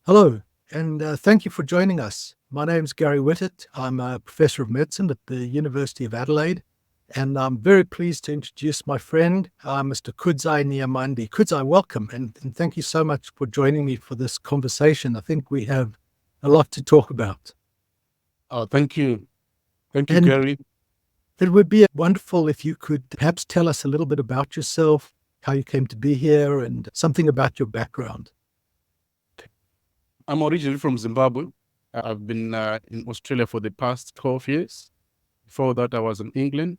Hello, and thank you for joining us. My name's Gary Wittert. I'm a professor of medicine at the University of Adelaide, and I'm very pleased to introduce my friend, Mr. Kudzai Nyamande. Kudzai, welcome, and thank you so much for joining me for this conversation. I think we have a lot to talk about. Oh, thank you. Thank you, And Gary. it would be wonderful if you could perhaps tell us a little bit about yourself, how you came to be here, and something about your background. I'm originally from Zimbabwe. I've been in Australia for the past 12 years. Before that, I was in England,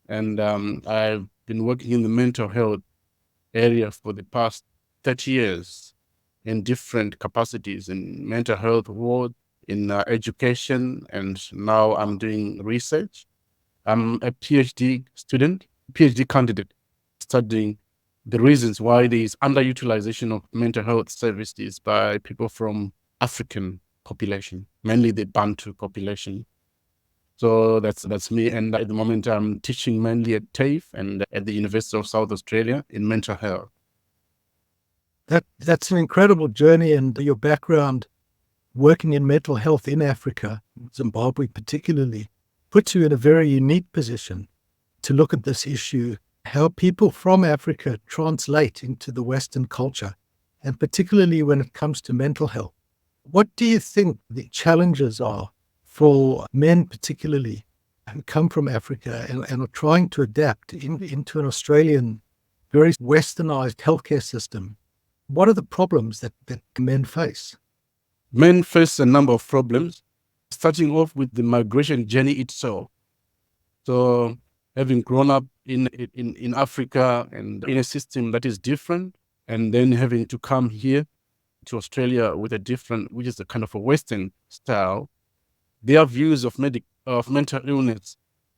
and I've been working in the mental health area for the past 30 years in different capacities in mental health ward, in education, and now I'm doing research. I'm a PhD student, PhD candidate, studying the reasons why there is underutilization of mental health services by people from African population, mainly the Bantu population. So that's me. And at the moment, I'm teaching mainly at TAFE and at the University of South Australia in mental health. That's an incredible journey, and your background working in mental health in Africa, Zimbabwe particularly, puts you in a very unique position to look at this issue, how people from Africa translate into the Western culture, and particularly when it comes to mental health. What do you think the challenges are for men, particularly, who come from Africa and are trying to adapt into an Australian, very westernized healthcare system? What are the problems that men face? Men face a number of problems, starting off with the migration journey itself. So having grown up in Africa and in a system that is different, and then having to come here to Australia with a different, which is a kind of a Western style, their views of mental illness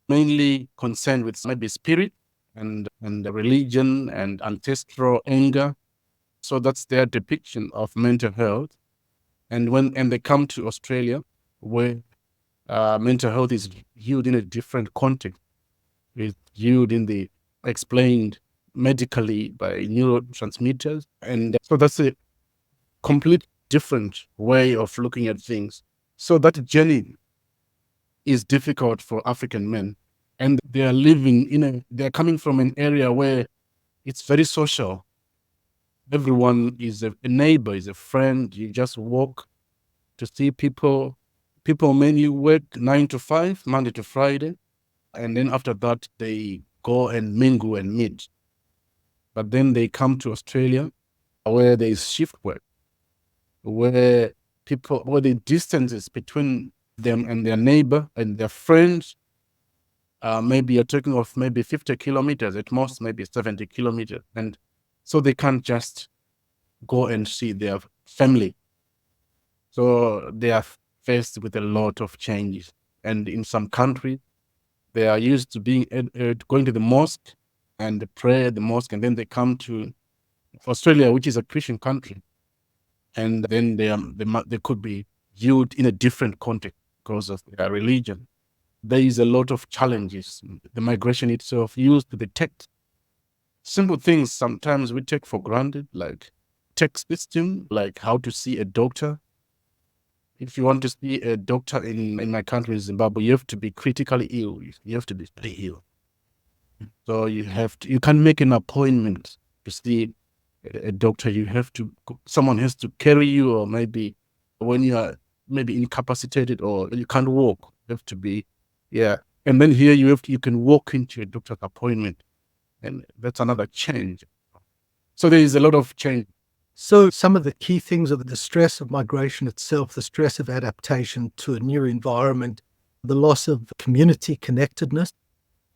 mainly concerned with maybe spirit and religion and ancestral anger. So that's their depiction of mental health. And they come to Australia, where mental health is viewed in a different context. It's viewed in the explained medically by neurotransmitters. And so that's a complete different way of looking at things. So that journey is difficult for African men. And they are they're coming from an area where it's very social. Everyone is a neighbor, is a friend. You just walk to see people. People mainly work 9 to 5, Monday to Friday. And then after that, they go and mingle and meet. But then they come to Australia where there is shift work, where the distances between them and their neighbor and their friends, maybe you're talking of maybe 50 kilometers, at most maybe 70 kilometers. And so they can't just go and see their family. So they are faced with a lot of changes. And in some countries, they are used to being going to the mosque and pray at the mosque, and then they come to Australia, which is a Christian country, and then they could be viewed in a different context because of their religion. There is a lot of challenges. The migration itself used to detect simple things sometimes we take for granted, like text system, like how to see a doctor. If you want to see a doctor in my country, Zimbabwe, you have to be critically ill. You have to be very ill. So you can't make an appointment to see a doctor. Someone has to carry you, or maybe when you are maybe incapacitated or you can't walk, you have to be, yeah. And then here you can walk into a doctor's appointment, and that's another change. So there is a lot of change. So some of the key things are the stress of migration itself, the stress of adaptation to a new environment, the loss of community connectedness,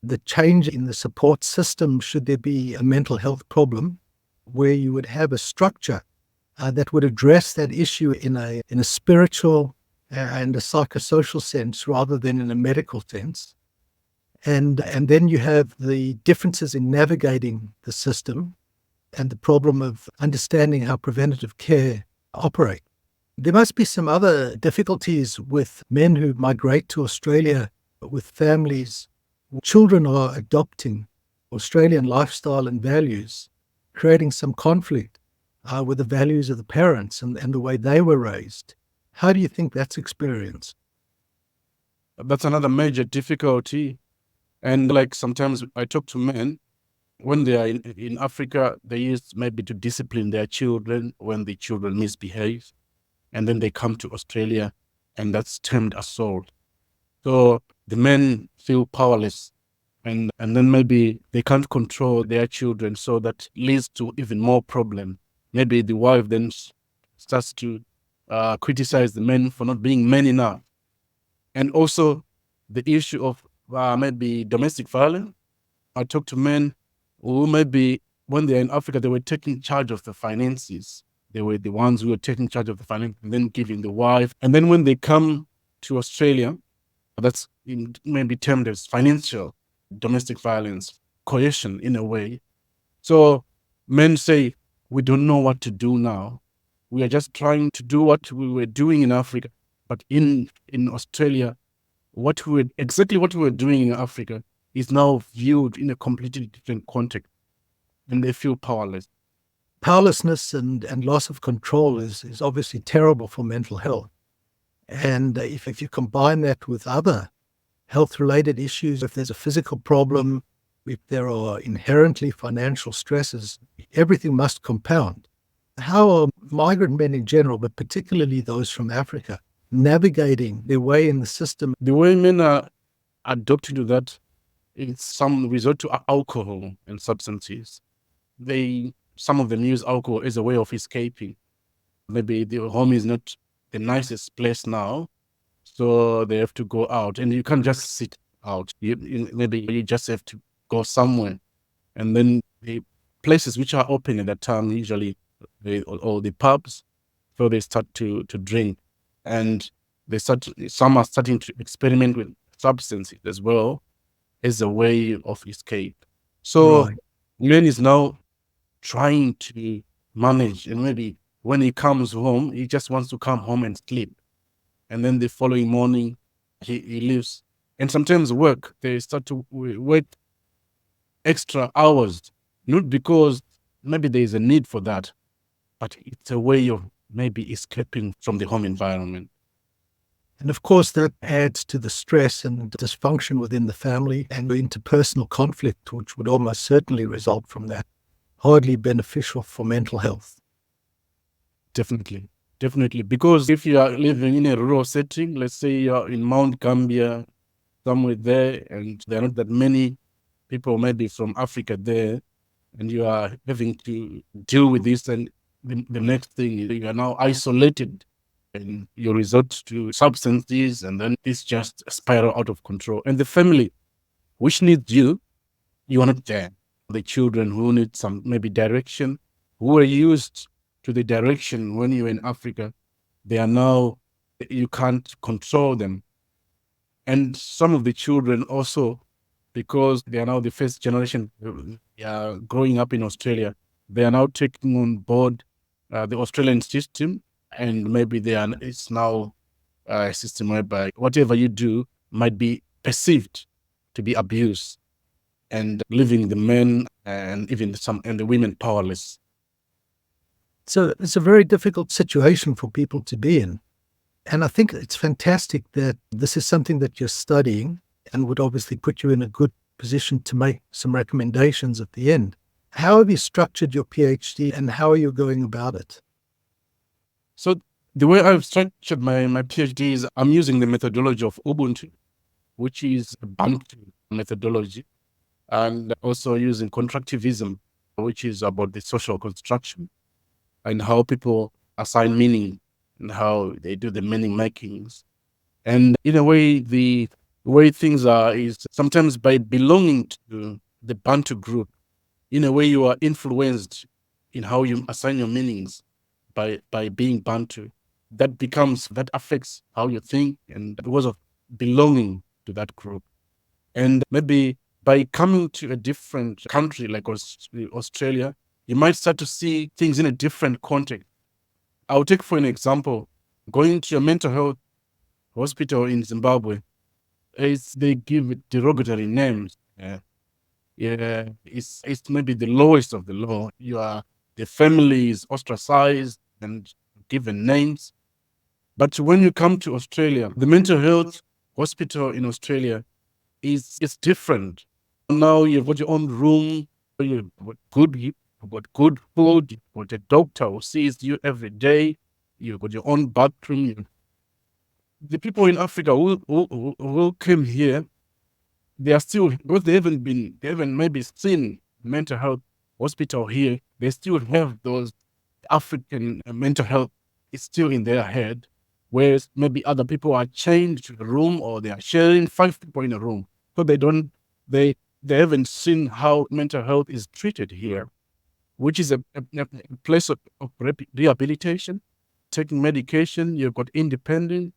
the change in the support system should there be a mental health problem, where you would have a structure that would address that issue in a spiritual and a psychosocial sense rather than in a medical sense. And then you have the differences in navigating the system and the problem of understanding how preventative care operate. There must be some other difficulties with men who migrate to Australia with families. Children are adopting Australian lifestyle and values, creating some conflict. with the values of the parents and the way they were raised. How do you think that's experienced? That's another major difficulty. And like sometimes I talk to men, when they are in Africa, they used maybe to discipline their children when the children misbehave. And then they come to Australia and that's termed assault. So the men feel powerless and then maybe they can't control their children. So that leads to even more problem. Maybe the wife then starts to criticize the men for not being men enough. And also the issue of maybe domestic violence. I talk to men who maybe when they're in Africa, they were taking charge of the finances. They were the ones who were taking charge of the finance and then giving the wife. And then when they come to Australia, that's maybe termed as financial domestic violence, coercion in a way. So men say, we don't know what to do now. We are just trying to do what we were doing in Africa. But in Australia, exactly what we were doing in Africa is now viewed in a completely different context, and they feel powerless. Powerlessness and loss of control is obviously terrible for mental health. And if you combine that with other health-related issues, if there's a physical problem, if there are inherently financial stresses, everything must compound. How are migrant men in general, but particularly those from Africa, navigating their way in the system? The way men are adopting to that is some resort to alcohol and substances. Some of them use alcohol as a way of escaping. Maybe the home is not the nicest place now, so they have to go out, and you can't just sit out. Maybe you just have to go somewhere, and then the places which are open at that time usually or the pubs, so they start to drink, and some are starting to experiment with substances as well as a way of escape. So Right. man is now trying to manage, and maybe when he comes home, he just wants to come home and sleep. And then the following morning, he leaves. And sometimes work, they start to work extra hours, not because maybe there is a need for that, but it's a way of maybe escaping from the home environment. And of course, that adds to the stress and dysfunction within the family and the interpersonal conflict, which would almost certainly result from that. Hardly beneficial for mental health. Definitely. Because if you are living in a rural setting, let's say you're in Mount Gambia, somewhere there, and there are not that many people maybe from Africa there, and you are having to deal with this, and the next thing is you are now isolated and you resort to substances, and then it's just a spiral out of control. And the family, which needs you are not there. The children who need some maybe direction, who are used to the direction when you're in Africa, they are now, you can't control them. And some of the children also, because they are now the first generation growing up in Australia, they are now taking on board the Australian system, and maybe it's now a system whereby whatever you do might be perceived to be abuse, and leaving the men and even the women powerless. So it's a very difficult situation for people to be in. And I think it's fantastic that this is something that you're studying and would obviously put you in a good position to make some recommendations at the end. How have you structured your PhD and how are you going about it? So the way I've structured my PhD is I'm using the methodology of Ubuntu, which is a Bantu methodology, and also using constructivism, which is about the social construction and how people assign meaning and how they do the meaning makings. And in a way, the way things are is sometimes by belonging to the Bantu group, in a way you are influenced in how you assign your meanings by being Bantu. That affects how you think, and because of belonging to that group. And maybe by coming to a different country like Australia, you might start to see things in a different context. I'll take for an example, going to a mental health hospital in Zimbabwe, they give it derogatory names. Yeah, it's maybe the lowest of the low. You are the family is ostracized and given names. But when you come to Australia, the mental health hospital in Australia is different. Now you've got your own room, you've got good food, you've got a doctor who sees you every day, you've got your own bathroom. The people in Africa who came here, they are still, because they haven't maybe seen mental health hospital here, they still have those African mental health is still in their head, whereas maybe other people are chained to the room, or they are sharing 5 people in a room. So they haven't seen how mental health is treated here, which is a place of rehabilitation, taking medication, you've got independence.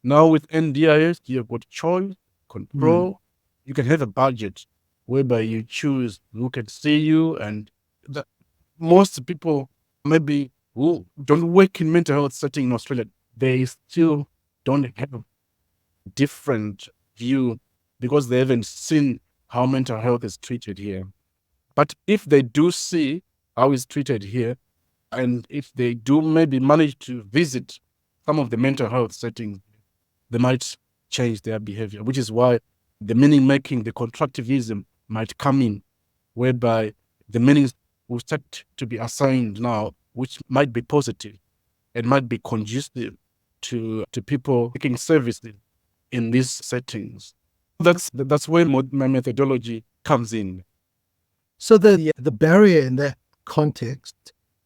Now with NDIS, you've got choice, control. You can have a budget whereby you choose who can see you, and most people maybe who don't work in mental health setting in Australia, they still don't have a different view because they haven't seen how mental health is treated here. But if they do see how it's treated here, and if they do maybe manage to visit some of the mental health settings, they might change their behavior, which is why the meaning making, the constructivism might come in, whereby the meanings will start to be assigned now, which might be positive and might be conducive to people taking services in these settings. That's where my methodology comes in. So the barrier in that context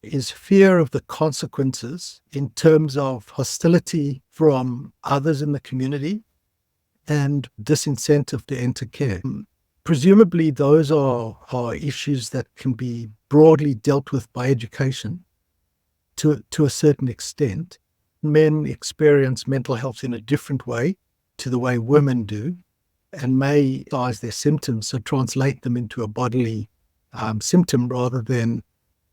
is fear of the consequences in terms of hostility from others in the community and disincentive to enter care. Presumably those are issues that can be broadly dealt with by education to a certain extent. Men experience mental health in a different way to the way women do, and may size their symptoms, so translate them into a bodily symptom rather than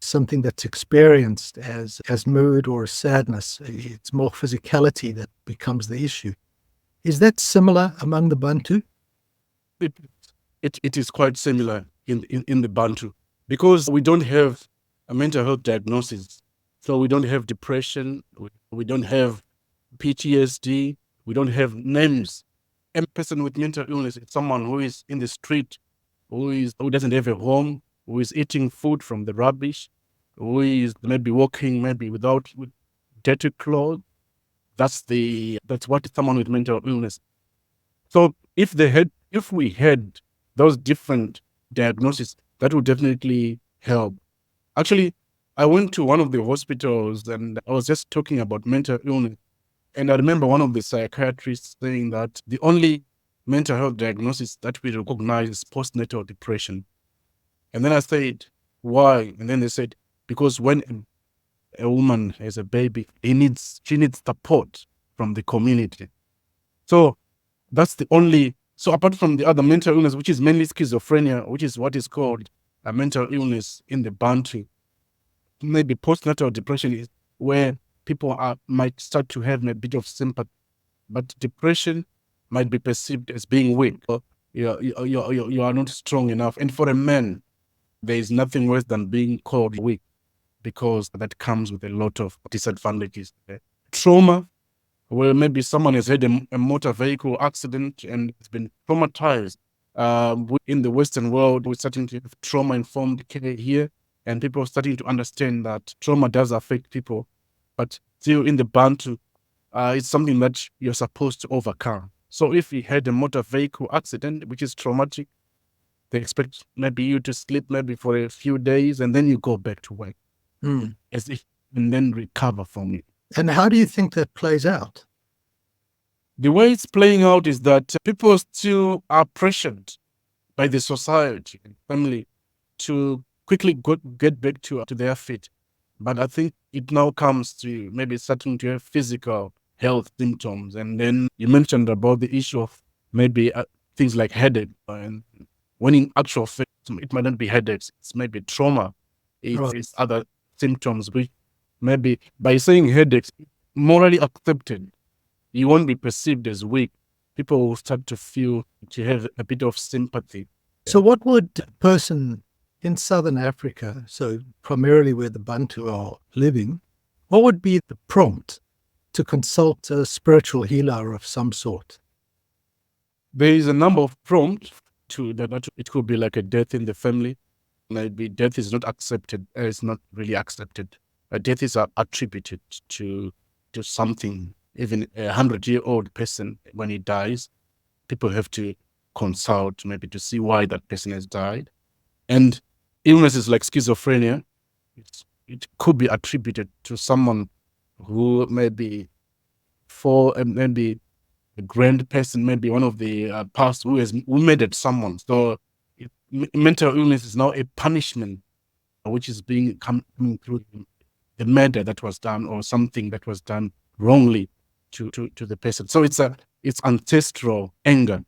something that's experienced as mood or sadness. It's more physicality that becomes the issue. Is that similar among the Bantu? It is quite similar in the Bantu, because we don't have a mental health diagnosis. So we don't have depression, we don't have PTSD, we don't have names. A person with mental illness is someone who is in the street, who doesn't have a home, who is eating food from the rubbish, who is maybe walking with dirty clothes. That's what someone with mental illness. So if we had those different diagnoses, that would definitely help. Actually, I went to one of the hospitals and I was just talking about mental illness. And I remember one of the psychiatrists saying that the only mental health diagnosis that we recognize is postnatal depression. And then I said, why? And then they said, because when a woman has a baby, she needs support from the community. So that's the only, so apart from the other mental illness, which is mainly schizophrenia, which is what is called a mental illness in the Bantu, maybe postnatal depression is where people might start to have a bit of sympathy, but depression might be perceived as being weak. You are not strong enough. And for a man, there is nothing worse than being called weak, because that comes with a lot of disadvantages. Trauma, where maybe someone has had a motor vehicle accident and has been traumatized. In the Western world, we're starting to have trauma-informed care here, and people are starting to understand that trauma does affect people, but still in the Bantu, it's something that you're supposed to overcome. So if you had a motor vehicle accident, which is traumatic, they expect maybe you to sleep maybe for a few days, and then you go back to work, and then recover from it. And how do you think that plays out? The way it's playing out is that people still are pressured by the society and family to quickly get back to their feet. But I think it now comes to maybe starting to have physical health symptoms. And then you mentioned about the issue of maybe things like headache. And when in actual fact, it might not be headaches, it's maybe trauma. It's other symptoms, which maybe by saying headaches, morally accepted, you won't be perceived as weak. People will start to have a bit of sympathy. So what would a person in Southern Africa, so primarily where the Bantu are living, what would be the prompt to consult a spiritual healer of some sort? There is a number of prompts to that. It could be like a death in the family. Maybe death is not accepted. It's not really accepted. Death is attributed to something. Even a 100-year-old person, when he dies, people have to consult maybe to see why that person has died. And illnesses like schizophrenia, it could be attributed to someone who maybe maybe a grand person, maybe one of the past who murdered someone. So mental illness is now a punishment which is coming through the murder that was done or something that was done wrongly to the person. So it's ancestral anger.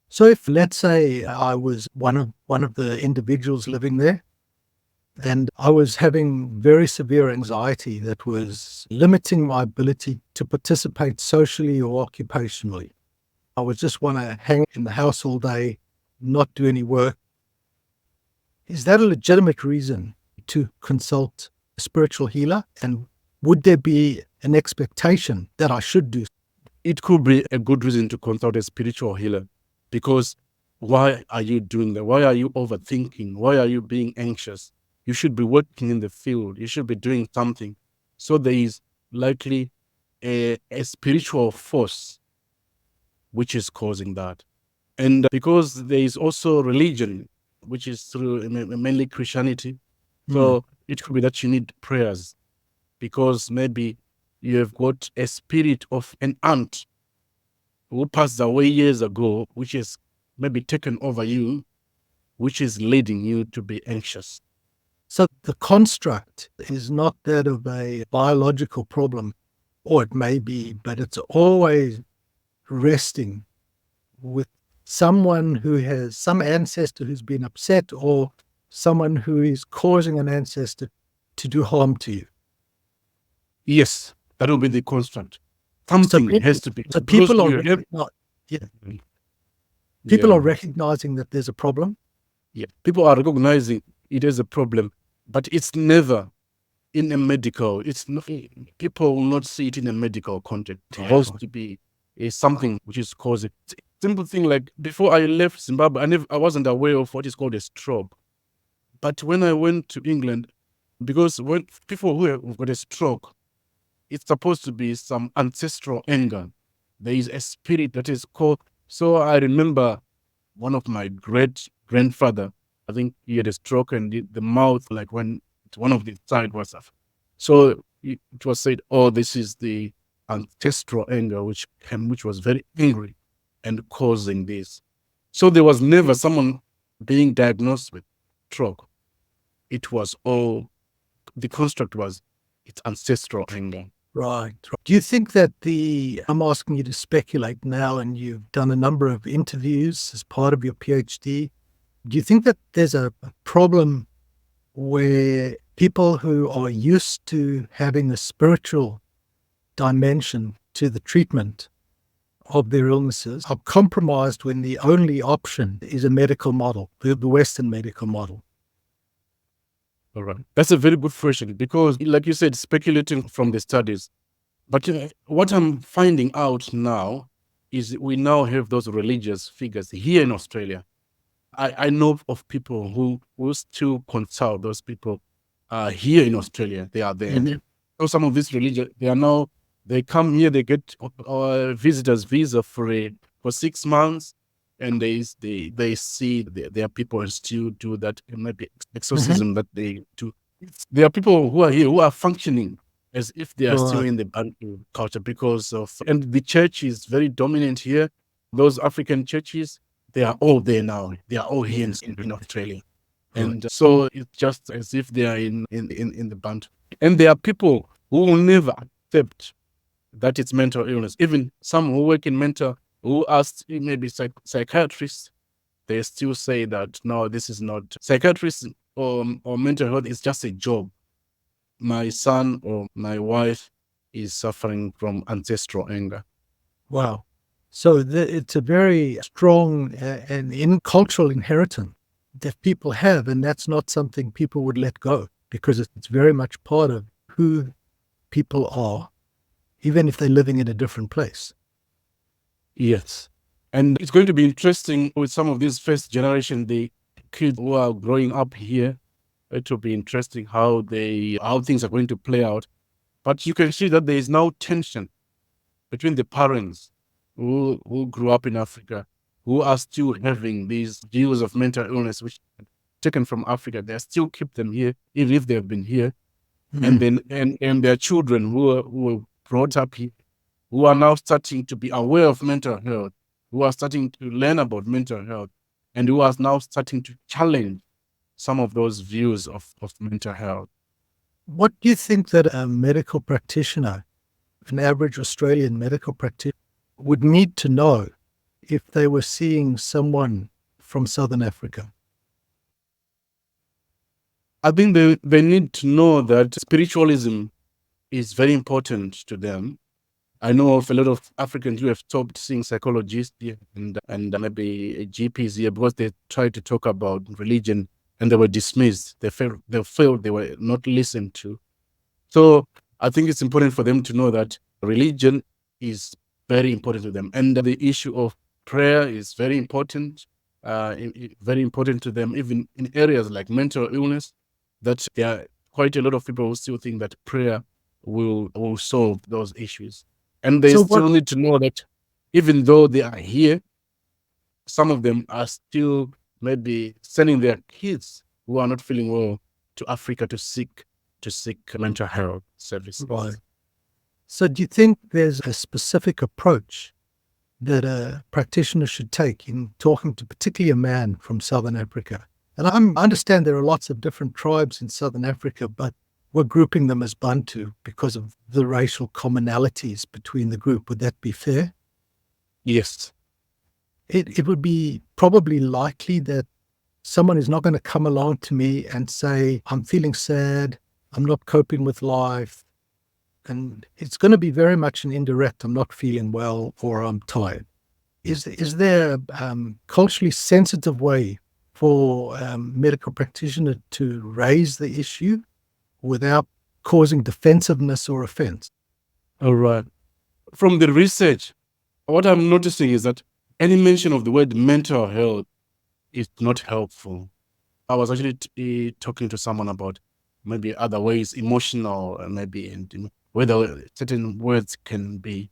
So if, let's say, I was one of the individuals living there, and I was having very severe anxiety that was limiting my ability to participate socially or occupationally. I would just want to hang in the house all day, not do any work. Is that a legitimate reason to consult a spiritual healer? And would there be an expectation that I should do? It could be a good reason to consult a spiritual healer, because why are you doing that? Why are you overthinking? Why are you being anxious? You should be working in the field. You should be doing something. So there is likely a spiritual force which is causing that. And because there is also religion, which is through mainly Christianity. So it could be that you need prayers, because maybe you have got a spirit of an aunt who passed away years ago, which has maybe taken over you, which is leading you to be anxious. So the construct is not that of a biological problem, or it may be, but it's always resting with someone who has some ancestor who's been upset, or someone who is causing an ancestor to do harm to you. Yes, that will be the construct. Something has to be. So people are people are recognizing that there's a problem. Yeah, people are recognizing it as a problem, but it's never in a medical. It's not. People will not see it in a medical context. It has to be something which is causing. Simple thing like before I left Zimbabwe, I wasn't aware of what is called a stroke. But when I went to England, because when people who have got a stroke, it's supposed to be some ancestral anger. There is a spirit that is called. So I remember one of my great grandfather, I think he had a stroke, and the mouth, like when one of the side was off. So it was said, oh, this is the ancestral anger, which was very angry and causing this. So there was never someone being diagnosed with stroke. It was all, the construct was, it's ancestral anger. Right. Do you think that I'm asking you to speculate now, and you've done a number of interviews as part of your PhD. Do you think that there's a problem where people who are used to having a spiritual dimension to the treatment of their illnesses are compromised when the only option is a medical model, the Western medical model? All right. That's a very good question, because, like you said, speculating from the studies. But what I'm finding out now is we now have those religious figures here in Australia. I know of people who still consult those people here in Australia. They are there. Mhm. So some of these religions, they come here, they get a visitor's visa for 6 months, and they see their people and still do that maybe exorcism that they do. There are people who are here who are functioning as if they are still in the Bantu culture and the church is very dominant here. Those African churches, they are all there now. They are all here in Australia. And so it's just as if they are in the Bantu. And there are people who will never accept that it's mental illness. Even some who work in mental, who ask maybe psychiatrists, they still say that, no, this is not psychiatrists or mental health. It's just a job. My son or my wife is suffering from ancestral anger. Wow. So it's a very strong and cultural inheritance that people have, and that's not something people would let go, because it's very much part of who people are, even if they're living in a different place. Yes. And it's going to be interesting with some of these first generation, the kids who are growing up here. It will be interesting how things are going to play out. But you can see that there is now tension between the parents who grew up in Africa, who are still having these views of mental illness, which are taken from Africa. They still keep them here, even if they have been here. And then and their children who were brought up here, who are now starting to be aware of mental health, who are starting to learn about mental health, and who are now starting to challenge some of those views of mental health. What do you think that a medical practitioner, an average Australian medical practitioner, would need to know if they were seeing someone from Southern Africa? I think they need to know that spiritualism is very important to them. I know of a lot of Africans who have stopped seeing psychologists here and maybe GPs here because they tried to talk about religion and they were dismissed. They felt they were not listened to. So I think it's important for them to know that religion is very important to them. And the issue of prayer is very important, very important to them, even in areas like mental illness, that there are quite a lot of people who still think that prayer will solve those issues. And they still need to know that even though they are here, some of them are still maybe sending their kids who are not feeling well to Africa to seek mental health services. Right. So do you think there's a specific approach that a practitioner should take in talking to particularly a man from Southern Africa? And I understand there are lots of different tribes in Southern Africa, but we're grouping them as Bantu because of the racial commonalities between the group. Would that be fair? Yes. It would be probably likely that someone is not going to come along to me and say, I'm feeling sad, I'm not coping with life. And it's going to be very much an indirect, I'm not feeling well or I'm tired. Is there a culturally sensitive way for a medical practitioner to raise the issue without causing defensiveness or offense? All right. From the research, what I'm noticing is that any mention of the word mental health is not helpful. I was actually talking to someone about maybe other ways, emotional, maybe, and whether certain words can be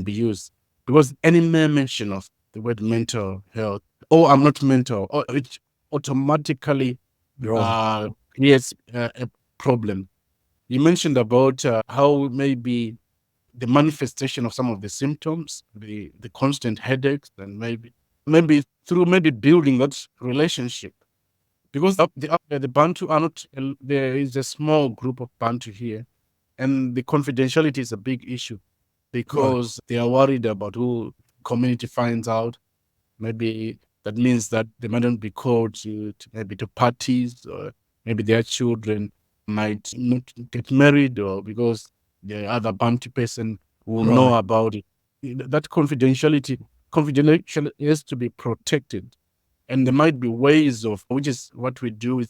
used. Because any mere mention of the word mental health, oh, I'm not mental, or it automatically creates a problem. You mentioned about how maybe the manifestation of some of the symptoms, the constant headaches, and maybe through building that relationship. Because the Bantu are not, there is a small group of Bantu here, and the confidentiality is a big issue because they are worried about who community finds out. Maybe that means that they might not be called to parties, or maybe their children might not get married, or because the other Bantu person will know about it. That confidentiality has to be protected. And there might be ways of, which is what we do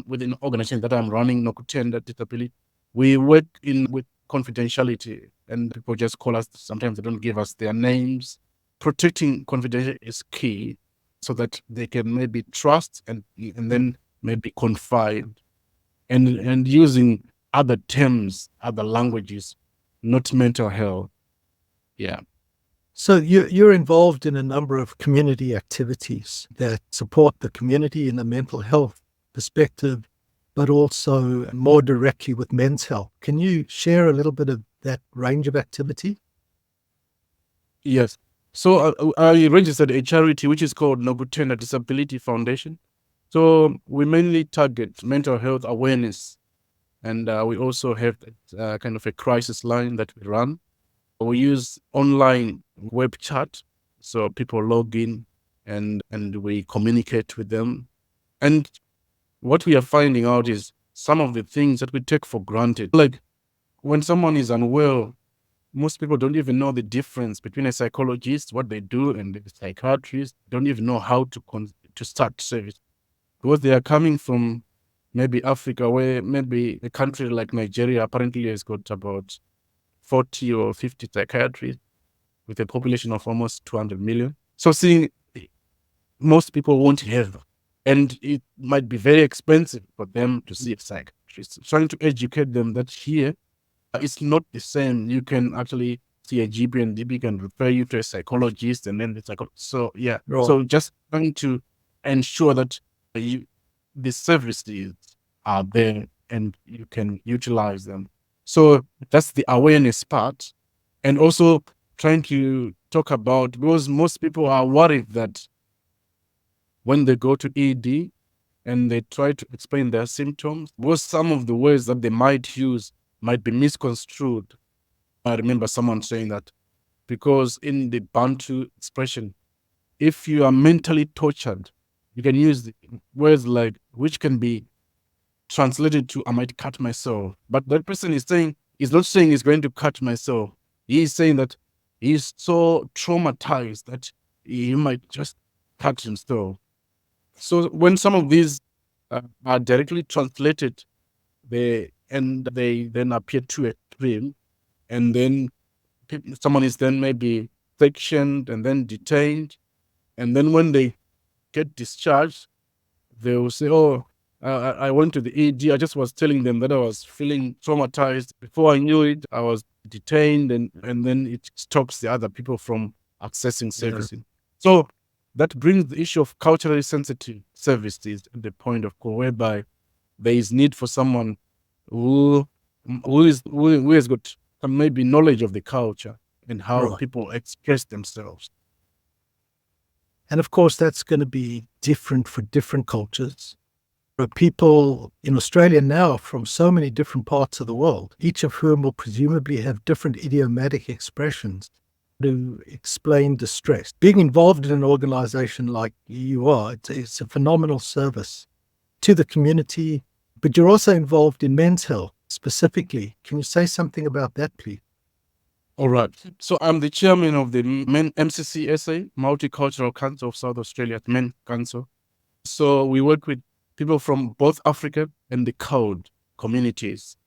within organization that I'm running, Nokutenda Disability. We work with confidentiality, and people just call us. Sometimes they don't give us their names. Protecting confidentiality is key, so that they can maybe trust and then maybe confide, and using other terms, other languages, not mental health. Yeah. So you're involved in a number of community activities that support the community in a mental health perspective, but also more directly with men's health. Can you share a little bit of that range of activity? Yes. So I registered a charity which is called Nokutenda Disability Foundation. So we mainly target mental health awareness, and we also have kind of a crisis line that we run. We use online web chat, so people log in and we communicate with them. And what we are finding out is some of the things that we take for granted. Like when someone is unwell, most people don't even know the difference between a psychologist, what they do, and the psychiatrist. Don't even know how to start service. because they are coming from maybe Africa, where maybe a country like Nigeria apparently has got about 40 or 50 psychiatrists with a population of almost 200 million. So seeing most people won't have, and it might be very expensive for them to see a psychiatrist. Trying to educate them that here it's not the same. You can actually see a GP, and GP can refer you to a psychologist, and then the psychologist. So yeah, Right. so just trying to ensure that the services are there and you can utilize them. So that's the awareness part, and also trying to talk about, because most people are worried that when they go to ED and they try to explain their symptoms, because some of the words that they might use might be misconstrued. I remember someone saying that, because in the Bantu expression, if you are mentally tortured, you can use the words like, which can be translated to, I might cut myself. But that person is not saying he's going to cut myself. He is saying that he's so traumatized that he might just cut himself. So when some of these are directly translated, they then appear too extreme, and then someone is then maybe sectioned and then detained, and then when they get discharged, they will say, "Oh, I went to the ED. I just was telling them that I was feeling traumatized. Before I knew it, I was detained, and then it stops the other people from accessing services." So that brings the issue of culturally sensitive services to the point of call, whereby there is need for someone who has got some maybe knowledge of the culture and how Right. people express themselves. And of course, that's going to be different for different cultures. There are people in Australia now from so many different parts of the world, each of whom will presumably have different idiomatic expressions to explain distress. Being involved in an organization like you are, it's a phenomenal service to the community, but you're also involved in men's health specifically. Can you say something about that, please? All right. So I'm the chairman of the MCCSA, Multicultural Council of South Australia, Men Council. So we work with people from both Africa and the code communities.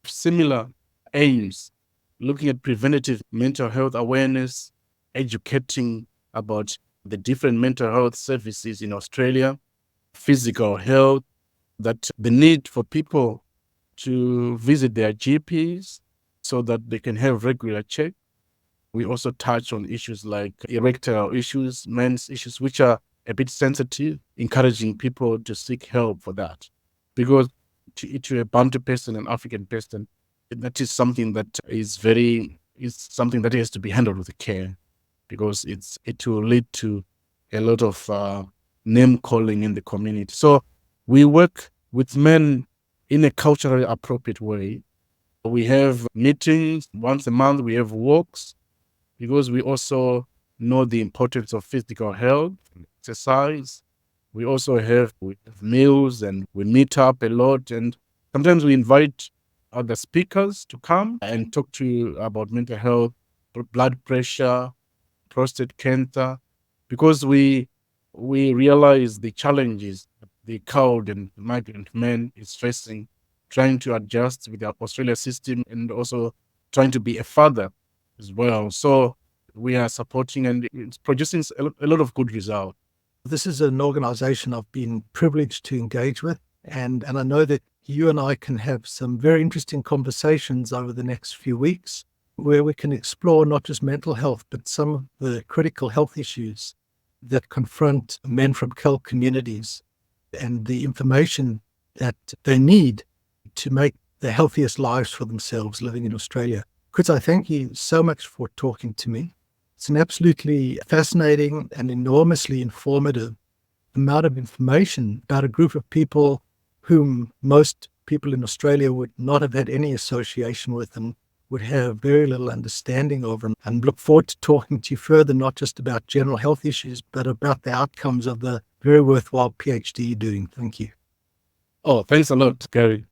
Similar aims, looking at preventative mental health awareness, educating about the different mental health services in Australia, physical health, that the need for people to visit their GPs so that they can have regular check. We also touch on issues like erectile issues, men's issues, which are a bit sensitive, encouraging people to seek help for that. Because to a Bantu person, an African person, that is something that is something that has to be handled with care, because it will lead to a lot of name calling in the community. So we work with men in a culturally appropriate way. We have meetings once a month, we have walks, because we also know the importance of physical health, exercise. We also have meals, and we meet up a lot, and sometimes we invite other speakers to come and talk to you about mental health, blood pressure, prostate cancer, because we realize the challenges the cowed and migrant men is facing, trying to adjust with the Australia system, and also trying to be a father as well. So we are supporting, and it's producing a lot of good results. This is an organization I've been privileged to engage with, and I know that you and I can have some very interesting conversations over the next few weeks where we can explore not just mental health, but some of the critical health issues that confront men from CAL communities and the information that they need to make the healthiest lives for themselves living in Australia. Kudzai, thank you so much for talking to me. It's an absolutely fascinating and enormously informative amount of information about a group of people whom most people in Australia would not have had any association with and would have very little understanding of, and look forward to talking to you further, not just about general health issues, but about the outcomes of the very worthwhile PhD you're doing. Thank you. Oh, thanks a lot, Gary.